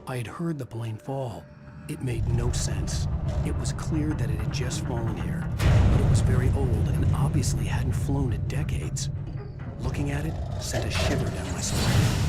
I had heard the plane fall. It made no sense. It was clear that it had just fallen here, but it was very old and obviously hadn't flown in decades. Looking at it sent a shiver down my spine.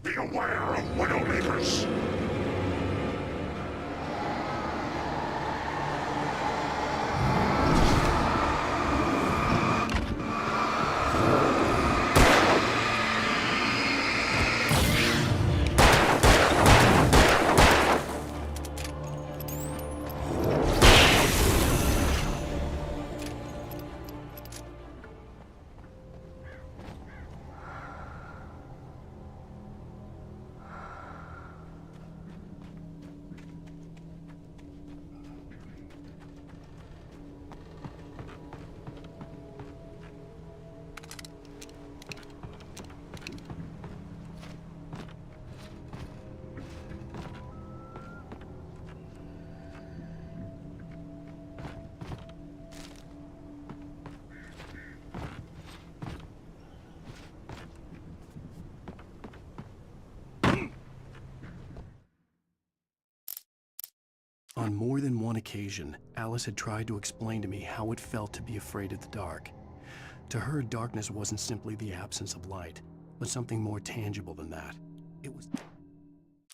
Beware of Widowmakers! On more than one occasion, Alice had tried to explain to me how it felt to be afraid of the dark. To her, darkness wasn't simply the absence of light, but something more tangible than that. It was...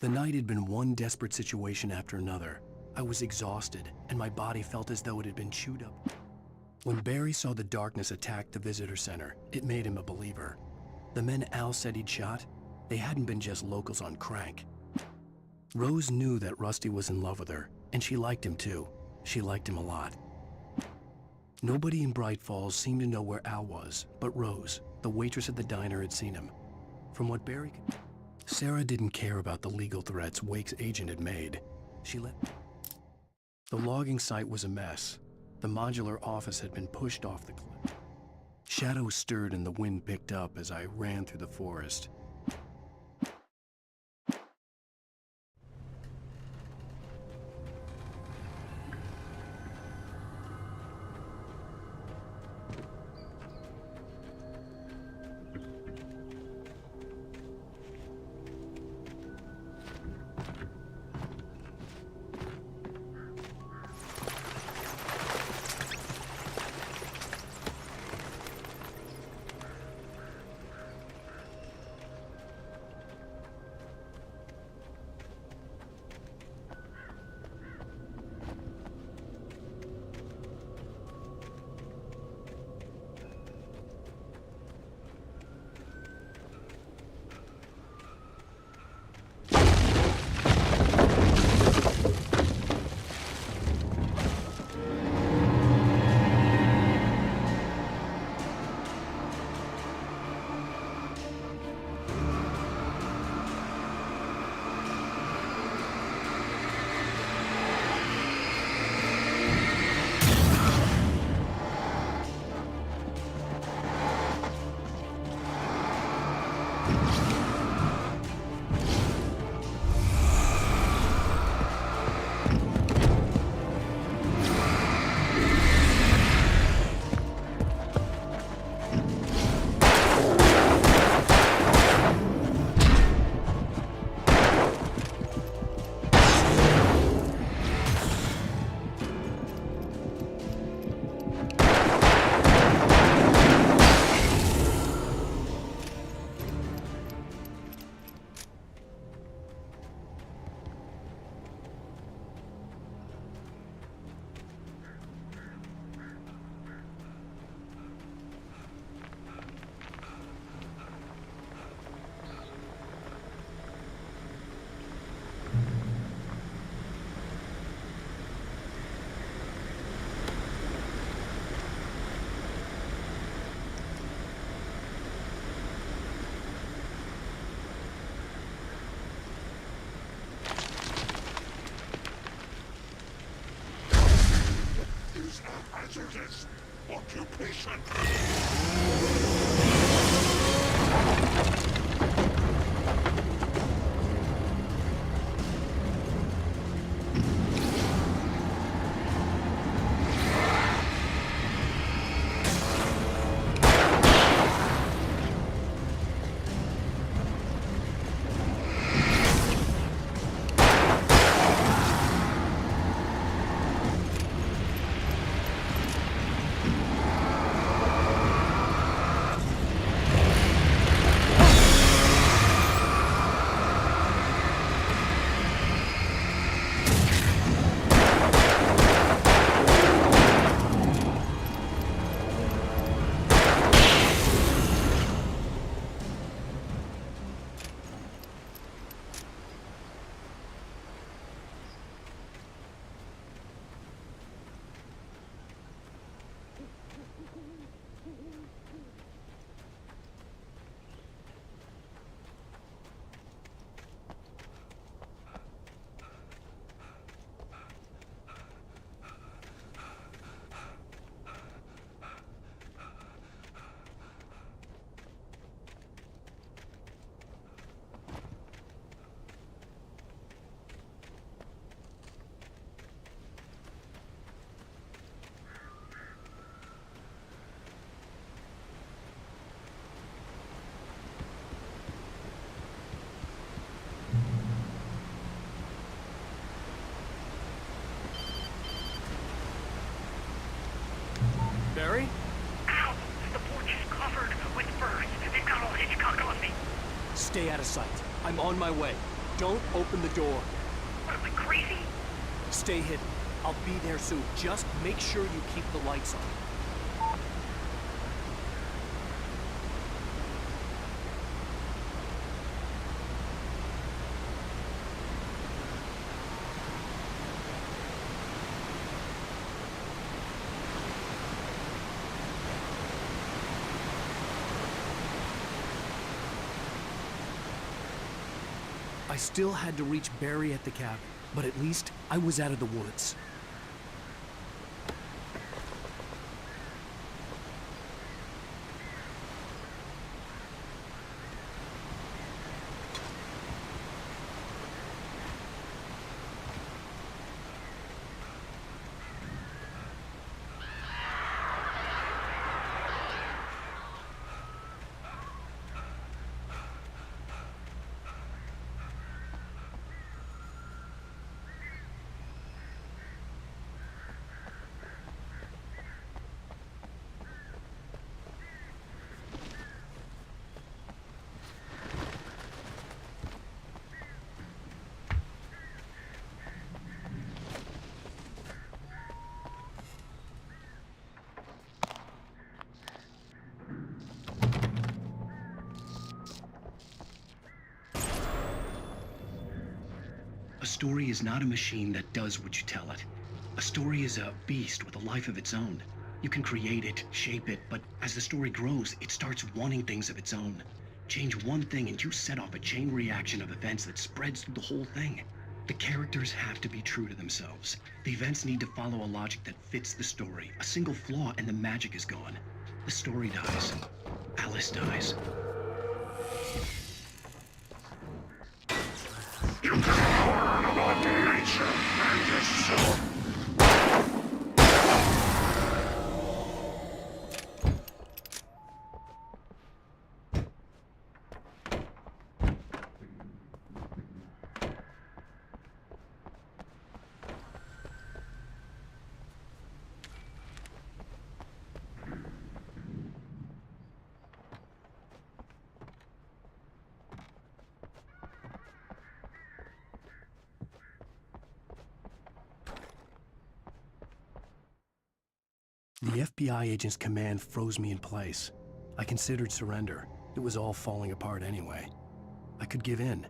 The night had been one desperate situation after another. I was exhausted, and my body felt as though it had been chewed up. When Barry saw the darkness attack the visitor center, it made him a believer. The men Al said he'd shot, they hadn't been just locals on crank. Rose knew that Rusty was in love with her, and she liked him too. She liked him a lot. Nobody in Bright Falls seemed to know where Al was, but Rose, the waitress at the diner, had seen him. From what Barry could... Sarah didn't care about the legal threats Wake's agent had made. She let... The logging site was a mess. The modular office had been pushed off the cliff. Shadows stirred and the wind picked up as I ran through the forest. hazardous occupation. on my way. Don't open the door. What am I, crazy? Stay hidden. I'll be there soon. Just make sure you keep the lights on. I still had to reach Barry at the cabin, but at least I was out of the woods. A story is not a machine that does what you tell it. A story is a beast with a life of its own. You can create it, shape it, but as the story grows, it starts wanting things of its own. Change one thing and you set off a chain reaction of events that spreads through the whole thing. The characters have to be true to themselves. The events need to follow a logic that fits the story. A single flaw and the magic is gone. The story dies. Alice dies. You can learn about nature and yourself. The FBI agent's command froze me in place. I considered surrender. It was all falling apart anyway. I could give in.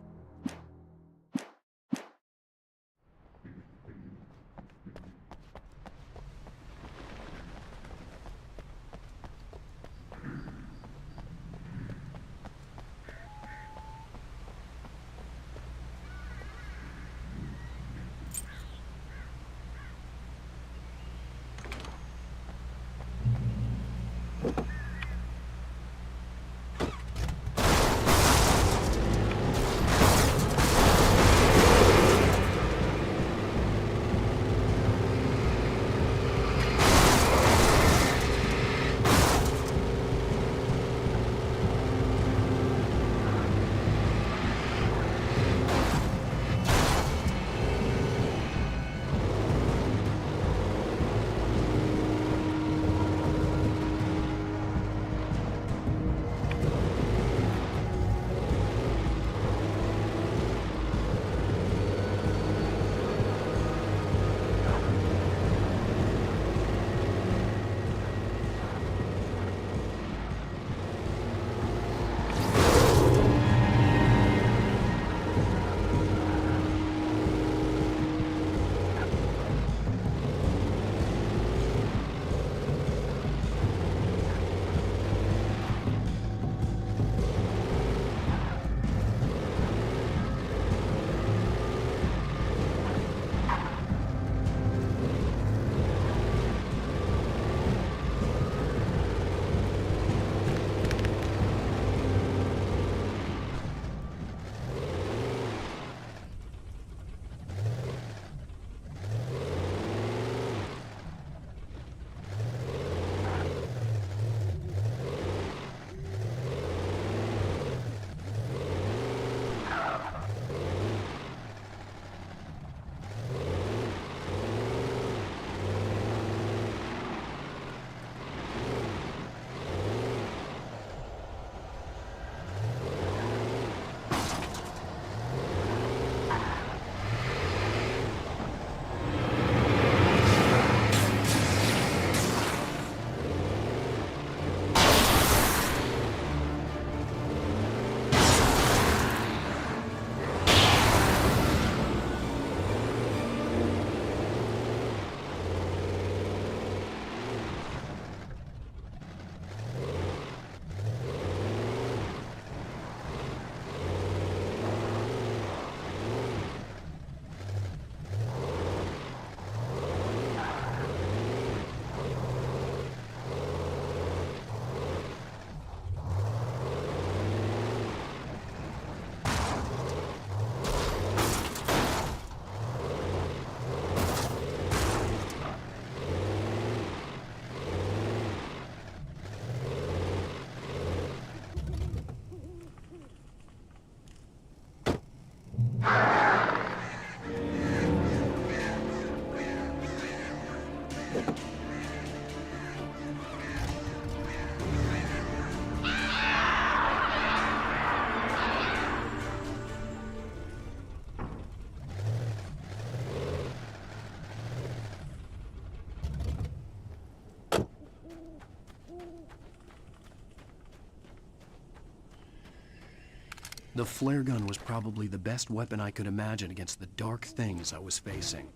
The flare gun was probably the best weapon I could imagine against the dark things I was facing.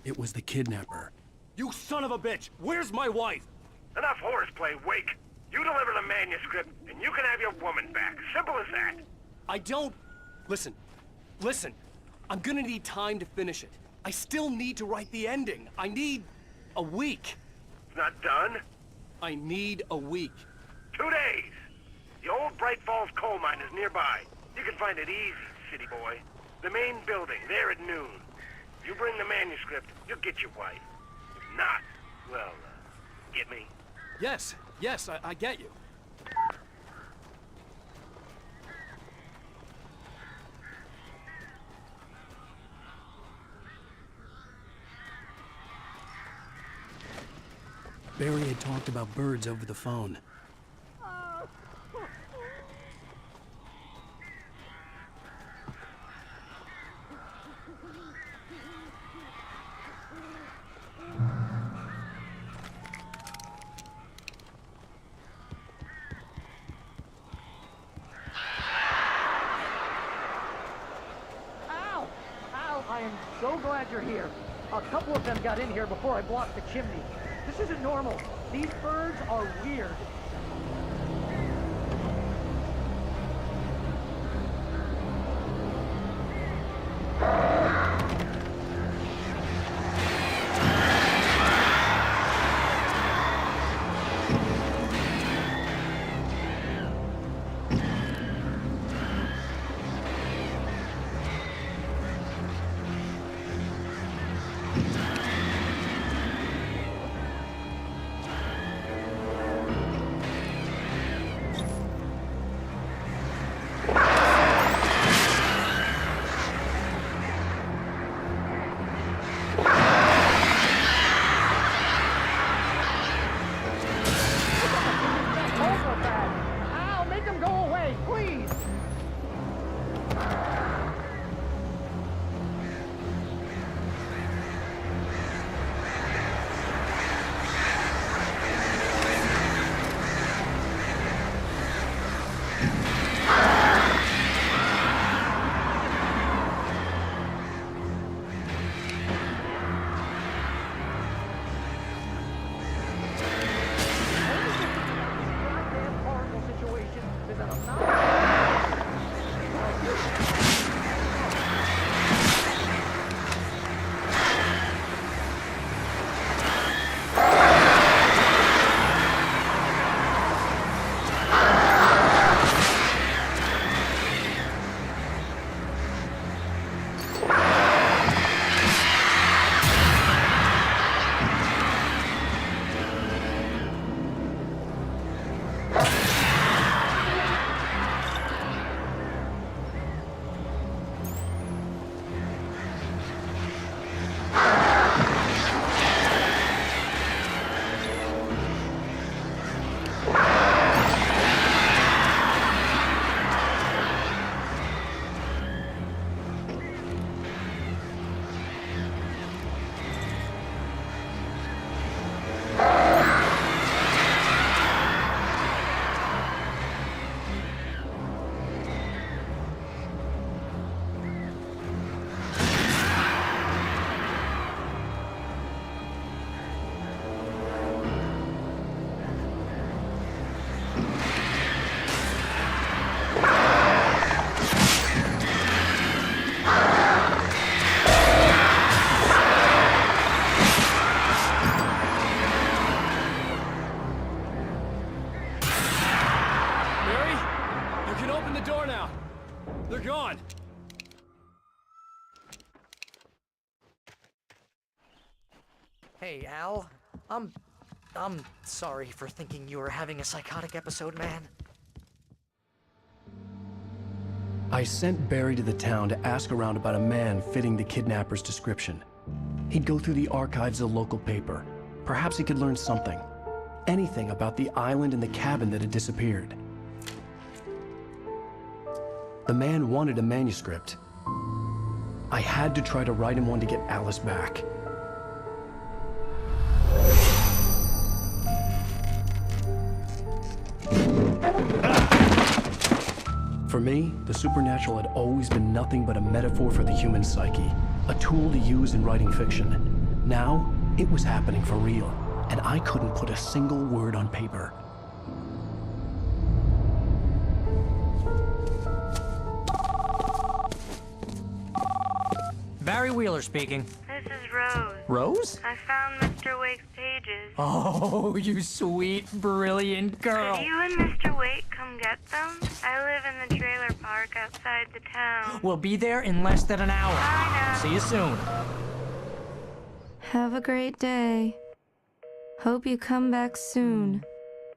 It was the kidnapper. You son of a bitch! Where's my wife? Enough horseplay, Wake. You deliver the manuscript, and you can have your woman back. Simple as that. I don't... Listen. Listen. I'm gonna need time to finish it. I still need to write the ending. I need... a week. It's not done? I need a week. 2 days. The old Bright Falls coal mine is nearby. You can find it easy, city boy. The main building, there at noon. You bring the manuscript, you'll get your wife. If not, well, get me? Yes, I get you. Barry had talked about birds over the phone. I am so glad you're here. A couple of them got in here before I blocked the chimney. This isn't normal. These birds are weird. door now. They're gone. Hey, Al. I'm sorry for thinking you were having a psychotic episode, man. I sent Barry to the town to ask around about a man fitting the kidnapper's description. He'd go through the archives of the local paper. Perhaps he could learn something. Anything about the island and the cabin that had disappeared. The man wanted a manuscript. I had to try to write him one to get Alice back. For me, the supernatural had always been nothing but a metaphor for the human psyche, a tool to use in writing fiction. Now, it was happening for real, and I couldn't put a single word on paper. Barry Wheeler speaking. This is Rose. Rose? I found Mr. Wake's pages. Oh, you sweet, brilliant girl. Could you and Mr. Wake come get them? I live in the trailer park outside the town. We'll be there in less than an hour. Bye now. See you soon. Have a great day. Hope you come back soon.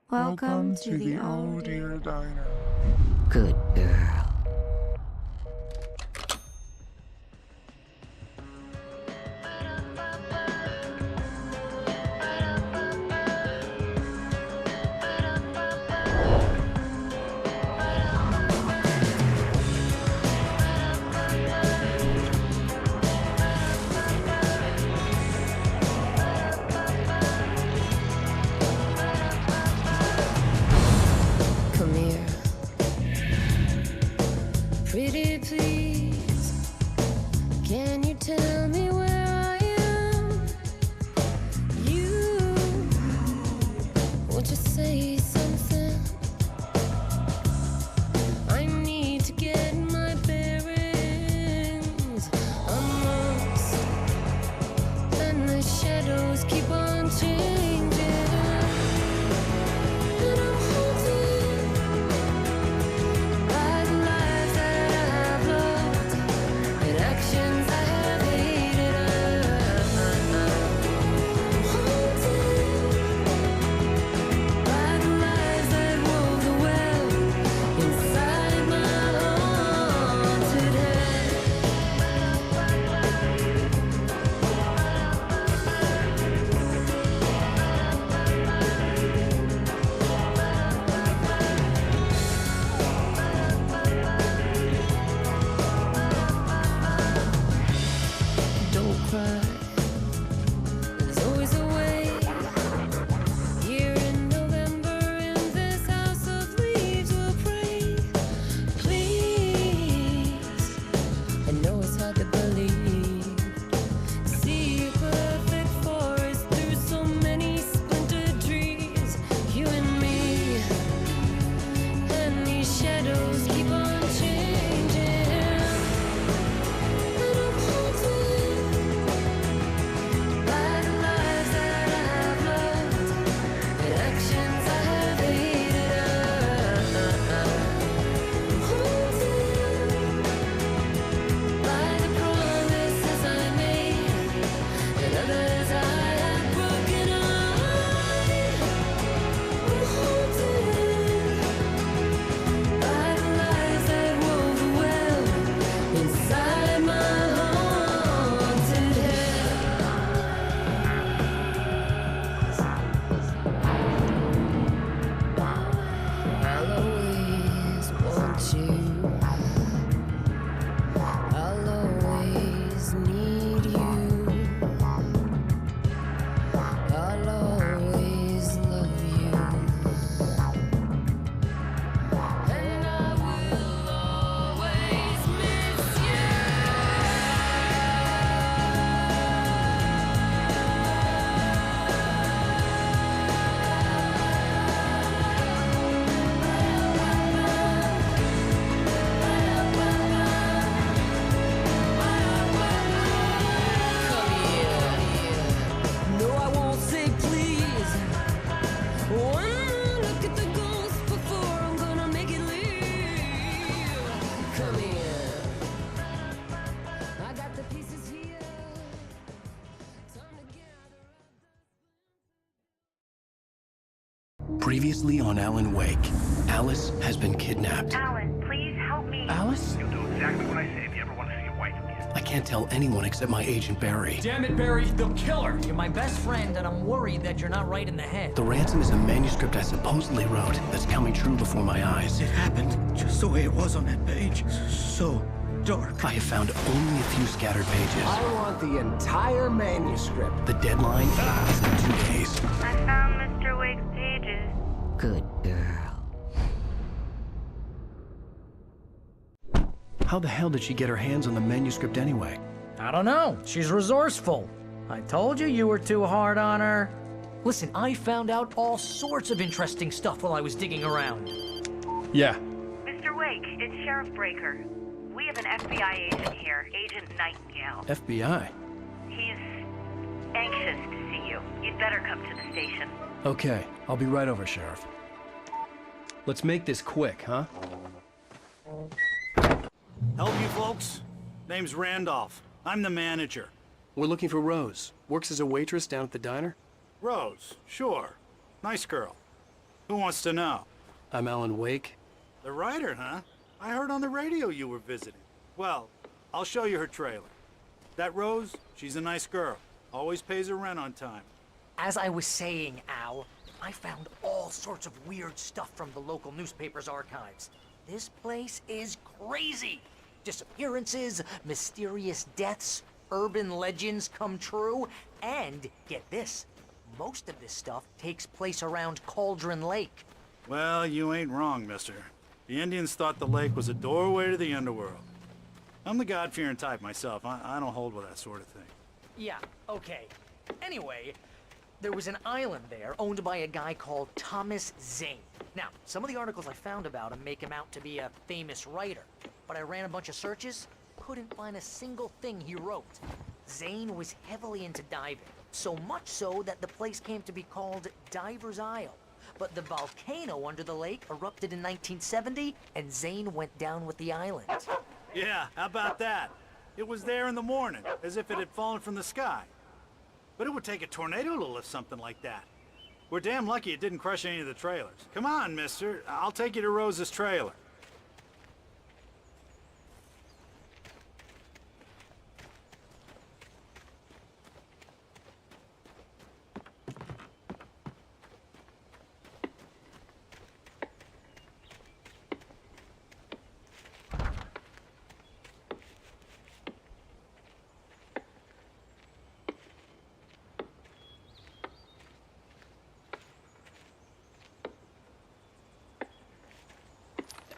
Welcome to the Oh Dear Diner. Good girl. Come here. Pretty please, can you tell me where I am? Won't you say something? I need to get my bearings. I'm lost, and the shadows keep on changing. And I'm haunted by the lives that I've loved and actions I have hated. I'm haunted by the Previously on Alan Wake, Alice has been kidnapped. Alan, please help me. Alice? You'll do exactly what I say if you ever want to see your wife again. I can't tell anyone except my agent Barry. Damn it, Barry, they'll kill her. You're my best friend, and I'm worried that you're not right in the head. The ransom is a manuscript I supposedly wrote that's coming true before my eyes. It happened just the way it was on that page. So dark. I have found only a few scattered pages. I want the entire manuscript. The deadline is in 2 days. I found Mr. Wake's pages. Good girl. How the hell did she get her hands on the manuscript anyway? I don't know. She's resourceful. I told you were too hard on her. Listen, I found out all sorts of interesting stuff while I was digging around. Yeah. Mr. Wake, it's Sheriff Breaker. We have an FBI agent here, Agent Nightingale. FBI? He's anxious to see you. You'd better come to the station. Okay, I'll be right over, Sheriff. Let's make this quick, huh? Help you folks? Name's Randolph. I'm the manager. We're looking for Rose. Works as a waitress down at the diner. Rose, sure. Nice girl. Who wants to know? I'm Alan Wake. The writer, huh? I heard on the radio you were visiting. Well, I'll show you her trailer. That Rose, she's a nice girl. Always pays her rent on time. As I was saying, Al, I found all sorts of weird stuff from the local newspaper's archives. This place is crazy. Disappearances, mysterious deaths, urban legends come true, and get this, most of this stuff takes place around Cauldron Lake. Well, you ain't wrong, mister. The Indians thought the lake was a doorway to the underworld. I'm the God-fearing type myself. I don't hold with that sort of thing. Yeah, okay. Anyway, there was an island there owned by a guy called Thomas Zane. Now, some of the articles I found about him make him out to be a famous writer, but I ran a bunch of searches, couldn't find a single thing he wrote. Zane was heavily into diving, so much so that the place came to be called Diver's Isle. But the volcano under the lake erupted in 1970, and Zane went down with the island. Yeah, how about that? It was there in the morning, as if it had fallen from the sky. But it would take a tornado to lift something like that. We're damn lucky it didn't crush any of the trailers. Come on, mister. I'll take you to Rose's trailer.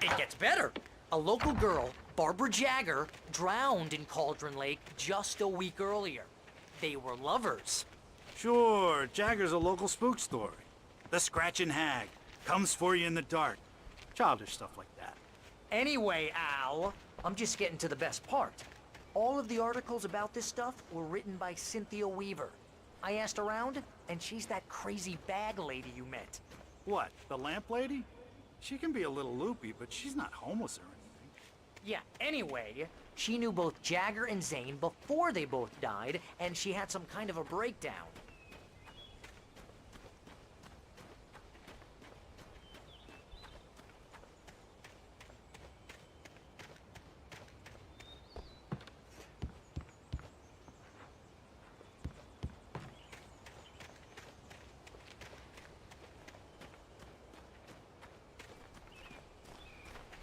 It gets better. A local girl, Barbara Jagger, drowned in Cauldron Lake just a week earlier. They were lovers. Sure, Jagger's a local spook story. The Scratching Hag comes for you in the dark. Childish stuff like that. Anyway, Al, I'm just getting to the best part. All of the articles about this stuff were written by Cynthia Weaver. I asked around, and she's that crazy bag lady you met. What, the lamp lady? She can be a little loopy, but she's not homeless or anything. Yeah, anyway, she knew both Jagger and Zane before they both died, and she had some kind of a breakdown.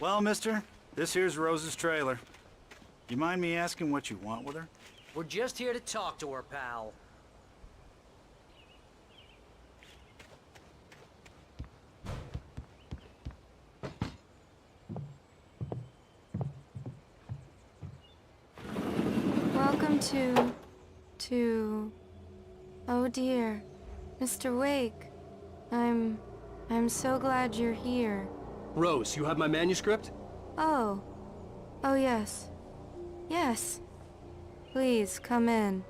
Well, mister, this here's Rose's trailer. You mind me asking what you want with her? We're just here to talk to her, pal. Welcome to... Oh dear. Mr. Wake. I'm so glad you're here. Rose, you have my manuscript? Oh. Oh yes. Yes. Please, come in.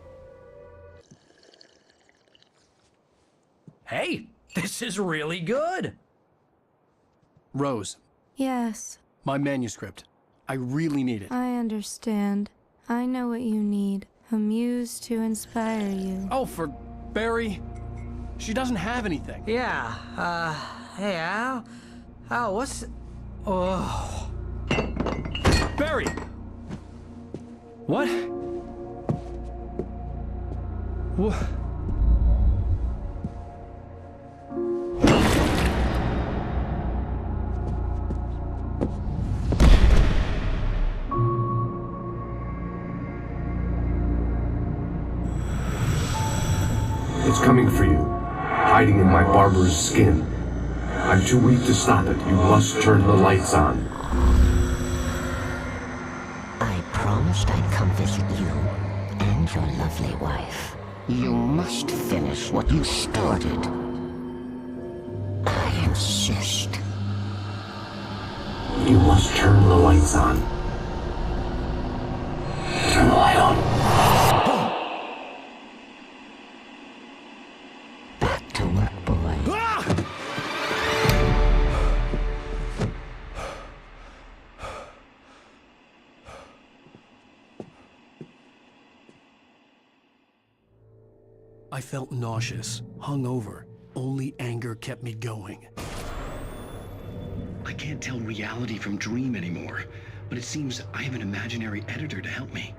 Hey, this is really good. Rose, Yes, my manuscript. I really need it. I understand. I know what you need. A muse to inspire you. Oh, for Barry. She doesn't have anything. Yeah, hey, Al, what's... Oh... Barry! What? What? It's coming for you, hiding in my barber's skin. I'm too weak to stop it. You must turn the lights on. I promised I'd come visit you and your lovely wife. You must finish what you started. I insist. You must turn the lights on. Turn the light on. Back to work, boy. I felt nauseous, hungover. Only anger kept me going. I can't tell reality from dream anymore, but it seems I have an imaginary editor to help me.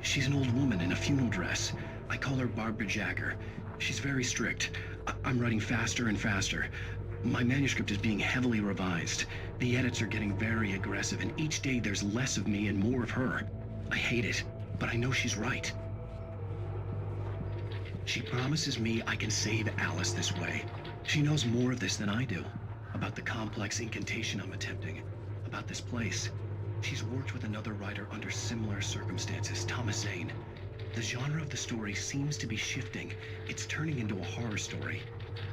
She's an old woman in a funeral dress. I call her Barbara Jagger. She's very strict. I'm writing faster and faster. My manuscript is being heavily revised. The edits are getting very aggressive, and each day there's less of me and more of her. I hate it, but I know she's right. She promises me I can save Alice this way. She knows more of this than I do. About the complex incantation I'm attempting. About this place. She's worked with another writer under similar circumstances, Thomas Zane. The genre of the story seems to be shifting. It's turning into a horror story.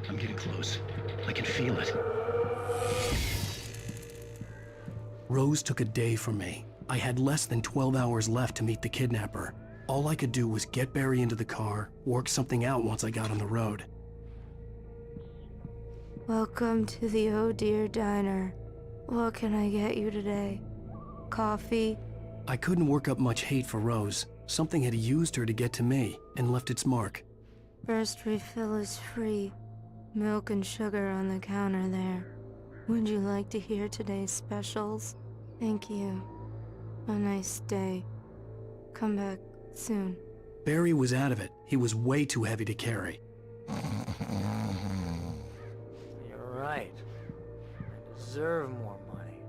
I'm getting close. I can feel it. Rose took a day from me. I had less than 12 hours left to meet the kidnapper. All I could do was get Barry into the car, work something out once I got on the road. Welcome to the Oh Dear Diner. What can I get you today? Coffee? I couldn't work up much hate for Rose. Something had used her to get to me and left its mark. First refill is free. Milk and sugar on the counter there. Would you like to hear today's specials? Thank you. A nice day. Come back soon. Barry was out of it. He was way too heavy to carry. You're right. I deserve more money.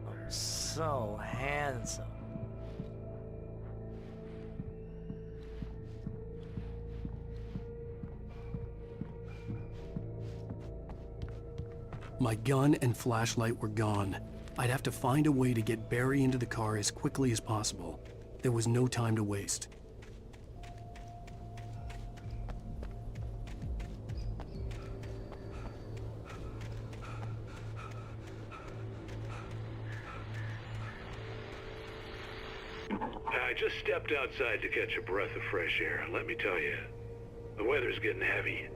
I'm so handsome. My gun and flashlight were gone. I'd have to find a way to get Barry into the car as quickly as possible. There was no time to waste. I just stepped outside to catch a breath of fresh air. Let me tell you, the weather's getting heavy.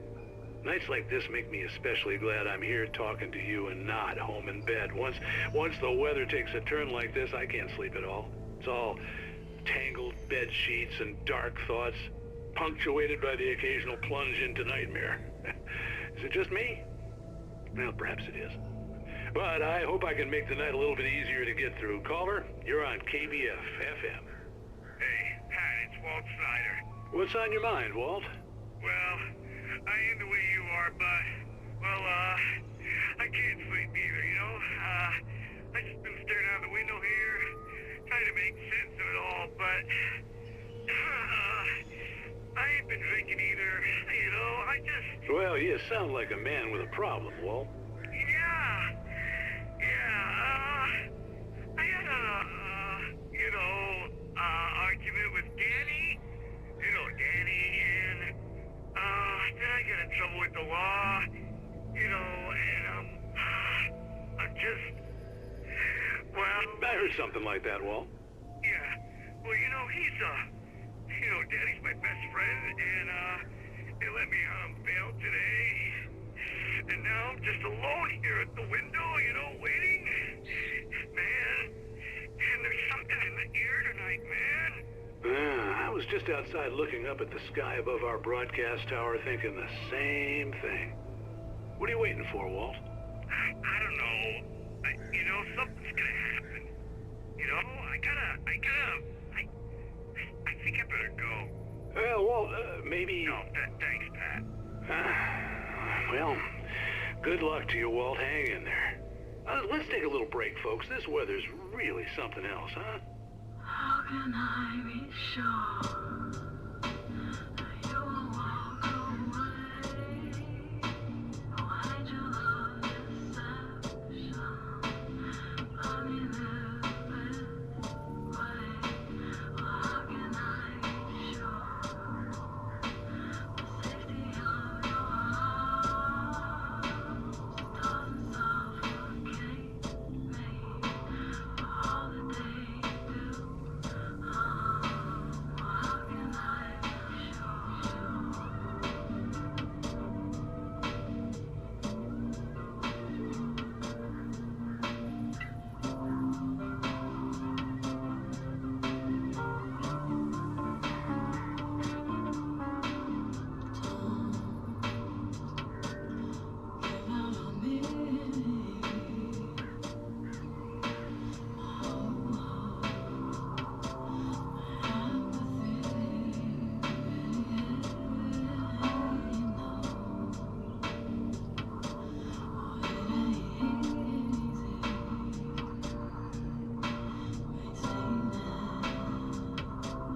Nights like this make me especially glad I'm here talking to you and not home in bed. Once the weather takes a turn like this, I can't sleep at all. It's all tangled bed sheets and dark thoughts, punctuated by the occasional plunge into nightmare. Is it just me? Well, perhaps it is. But I hope I can make the night a little bit easier to get through. Caller, you're on KBF FM. Hey, Pat, it's Walt Snyder. What's on your mind, Walt? Well, I ain't the way you are, but, well, I can't sleep either, you know? I just been staring out the window here, trying to make sense of it all, but, I ain't been drinking either, you know? Well, you sound like a man with a problem, Walt. I had argument with Danny, and, then I got in trouble with the law, and, I'm just, well... I heard something like that, Walt. Yeah, well, Danny's my best friend, and, they let me out on bail today, and now I'm just alone here at the window, waiting, man, and there's something in the air tonight, man. I was just outside looking up at the sky above our broadcast tower thinking the same thing. What are you waiting for, Walt? I don't know. You know, something's gonna happen. You know, I think I better go. Well, Walt, maybe... No, thanks, Pat. Well, good luck to you, Walt. Hang in there. Let's take a little break, folks. This weather's really something else, huh? How can I be sure you will walk away? Why'd you love deception? Funny this way. How can I be sure the safety of your heart doesn't suffocate me for all the days you do? How can I be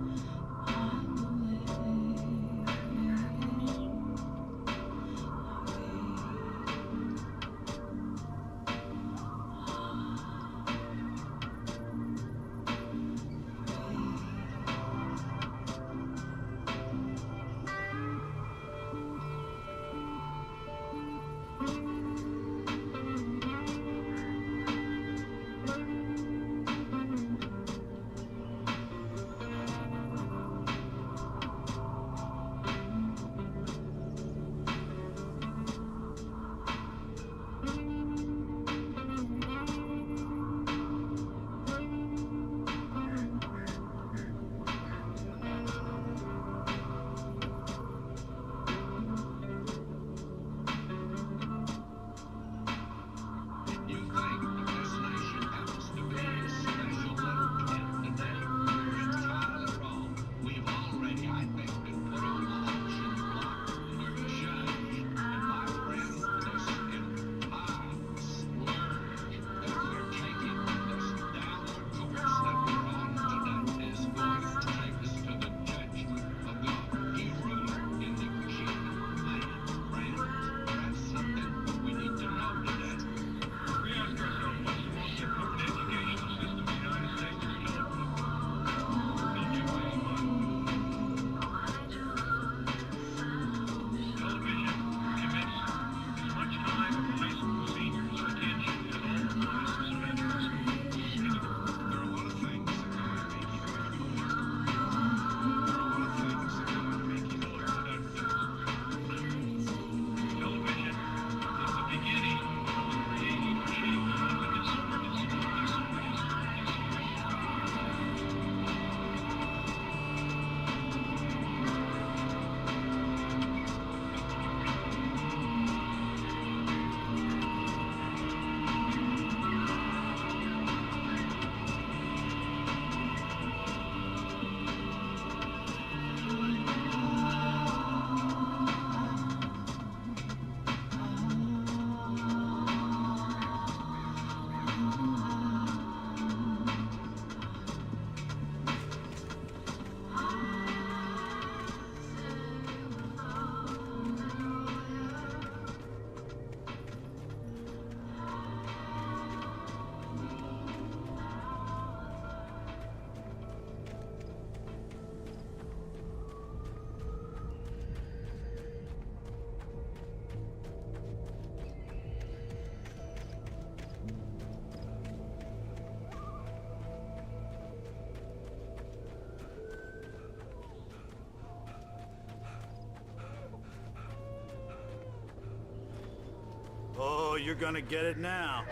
Oh, you're gonna get it now.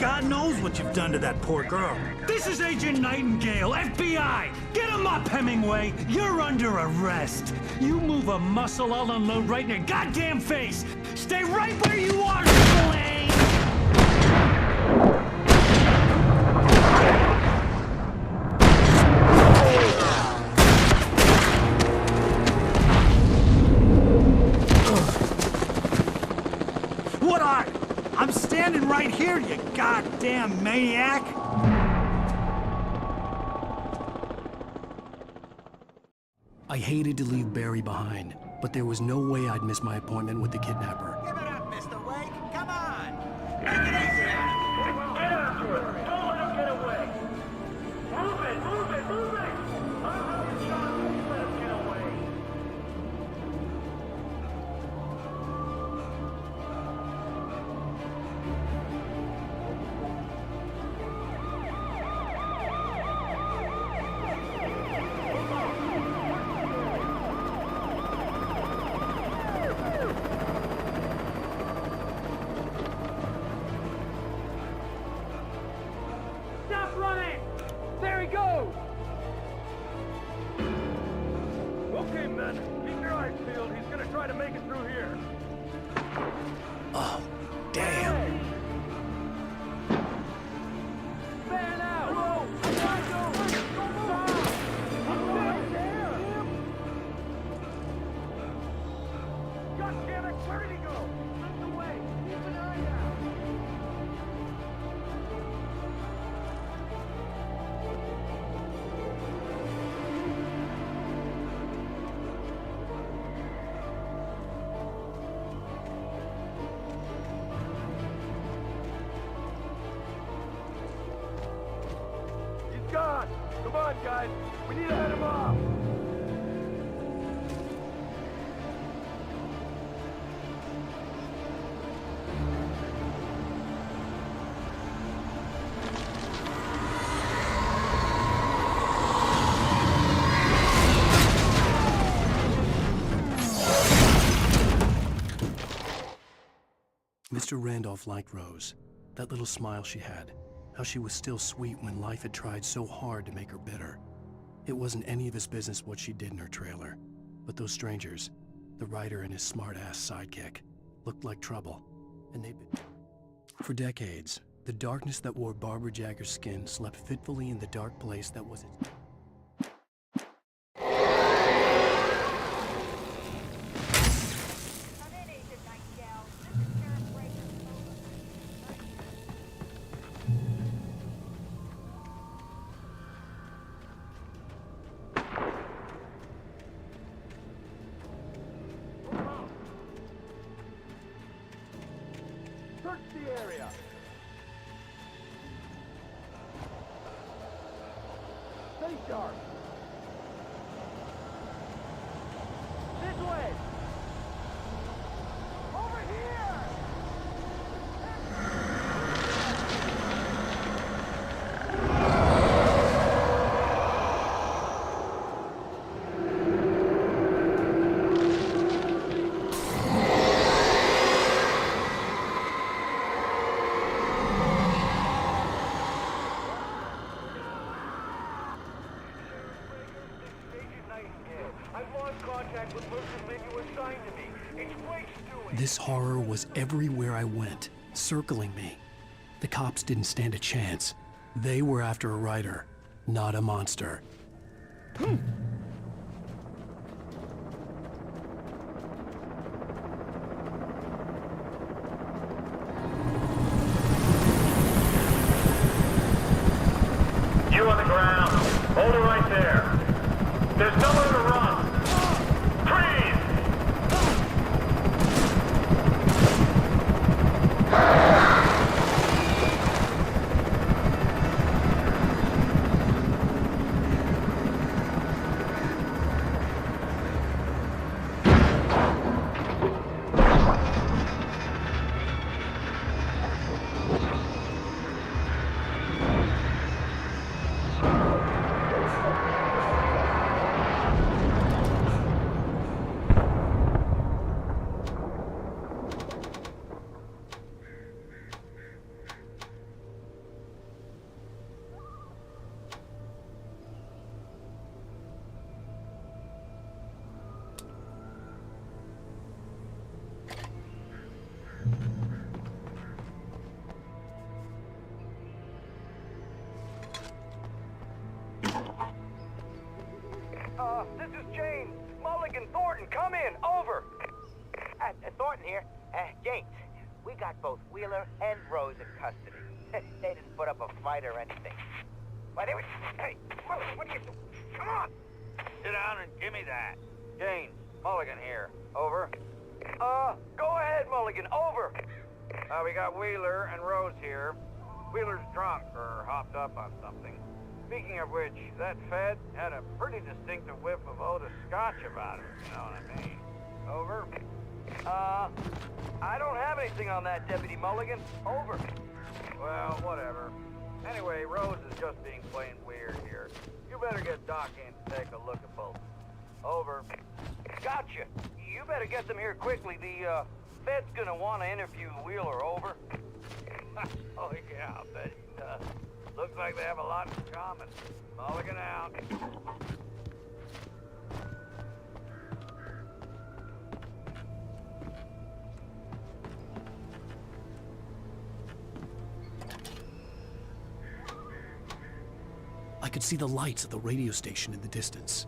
God knows what you've done to that poor girl. This is Agent Nightingale, FBI! Get him up, Hemingway! You're under arrest! You move a muscle, I'll unload right in your goddamn face! Stay right where you are, Blaine! What are you? I'm standing right here, you goddamn maniac! I hated to leave Barry behind, but there was no way I'd miss my appointment with the kidnapper. Give it up, Mr. Wake. Come on. Get after it. Don't let him get away. Move it, move it, move it. I'm having shots. Don't let him get away. Stop running! There he goes! Okay, men. Keep your eyes peeled. He's gonna try to make it through here. Oh, damn. Fan out! Whoa! Stop! God damn it! Where did he go? Out the way! Keep an eye out! He's gone! Come on, guys! We need to head him off! Mr. Randolph liked Rose. That little smile she had. How she was still sweet when life had tried so hard to make her bitter. It wasn't any of his business what she did in her trailer. But those strangers, the writer and his smart-ass sidekick, looked like trouble. And they'd been... For decades, the darkness that wore Barbara Jagger's skin slept fitfully in the dark place that was its... Search the area! Stay sharp! This way! Over here! This horror was everywhere I went, circling me. The cops didn't stand a chance. They were after a writer, not a monster. You on the ground. Hold it right there. There's nowhere to run. Freeze! here? Gates, we got both Wheeler and Rose in custody. They didn't put up a fight or anything. Why, they were... Hey, Mulligan, what are you doing? Come on! Sit down and give me that. Gaines, Mulligan here. Over. Go ahead, Mulligan. Over. We got Wheeler and Rose here. Wheeler's drunk or hopped up on something. Speaking of which, that Fed had a pretty distinctive whiff of Oda Scotch about her, you know what I mean? Over. I don't have anything on that, Deputy Mulligan. Over. Well, whatever. Anyway, Rose is just being plain weird here. You better get Doc in to take a look at both. Over. Gotcha. You better get them here quickly. The, Fed's gonna want to interview Wheeler. Over. Oh, yeah, I'll bet he does. Looks like they have a lot in common. Mulligan out. I could see the lights of the radio station in the distance.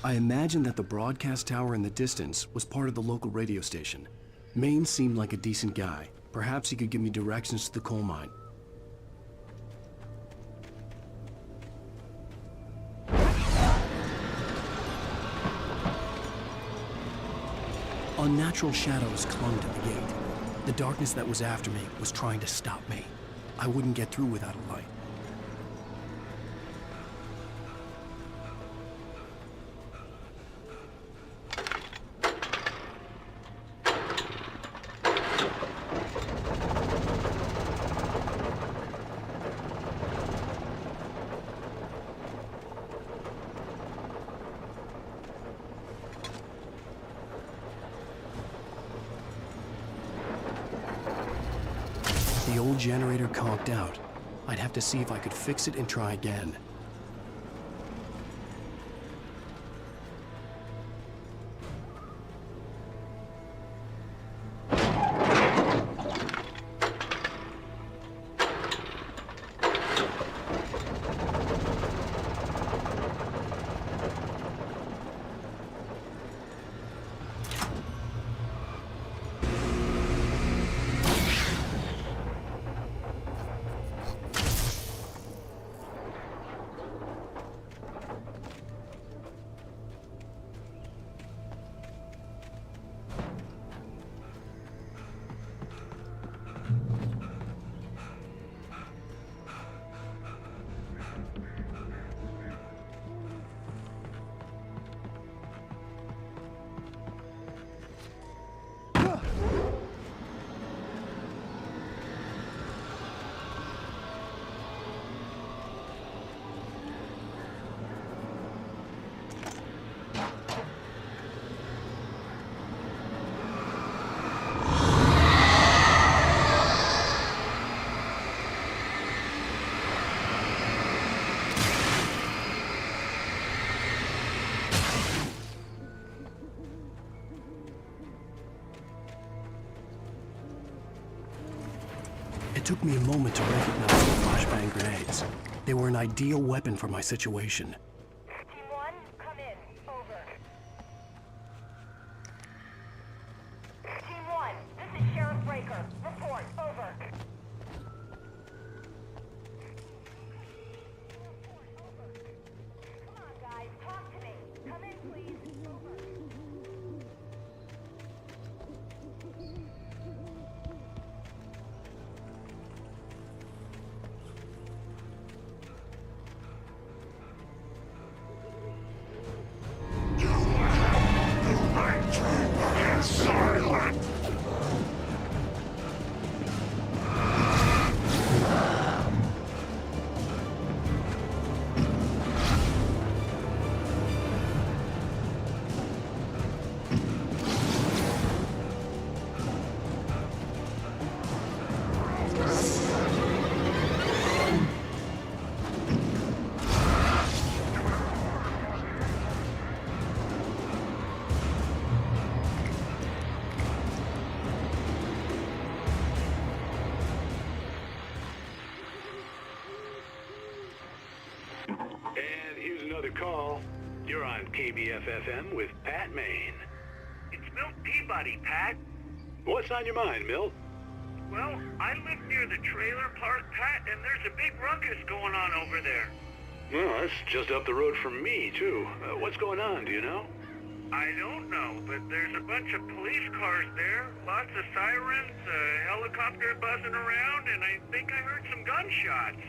I imagined that the broadcast tower in the distance was part of the local radio station. Maine seemed like a decent guy. Perhaps he could give me directions to the coal mine. Unnatural shadows clung to the gate. The darkness that was after me was trying to stop me. I wouldn't get through without a light. The old generator conked out. I'd have to see if I could fix it and try again. It took me a moment to recognize the flashbang grenades. They were an ideal weapon for my situation. Team 1, come in. Over. Team 1, this is Sheriff Breaker. Report. Over. Come on, guys. Talk to me. Come in, please. Over. your call. You're on KBF-FM with Pat Maine. It's Milt Peabody, Pat. What's on your mind, Milt? Well, I live near the trailer park, Pat, and there's a big ruckus going on over there. Well, that's just up the road from me, too. What's going on, do you know? I don't know, but there's a bunch of police cars there, lots of sirens, a helicopter buzzing around, and I think I heard some gunshots.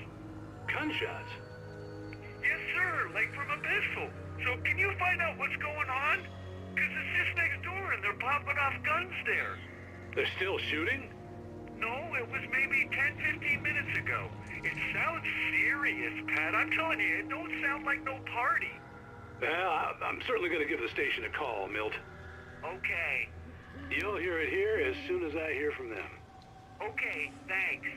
Gunshots? Yes, sir, like from a pistol. So can you find out what's going on? Because it's just next door and they're popping off guns there. They're still shooting? No, it was maybe 10, 15 minutes ago. It sounds serious, Pat. I'm telling you, it don't sound like no party. Well, I'm certainly going to give the station a call, Milt. Okay. You'll hear it here as soon as I hear from them. Okay, thanks.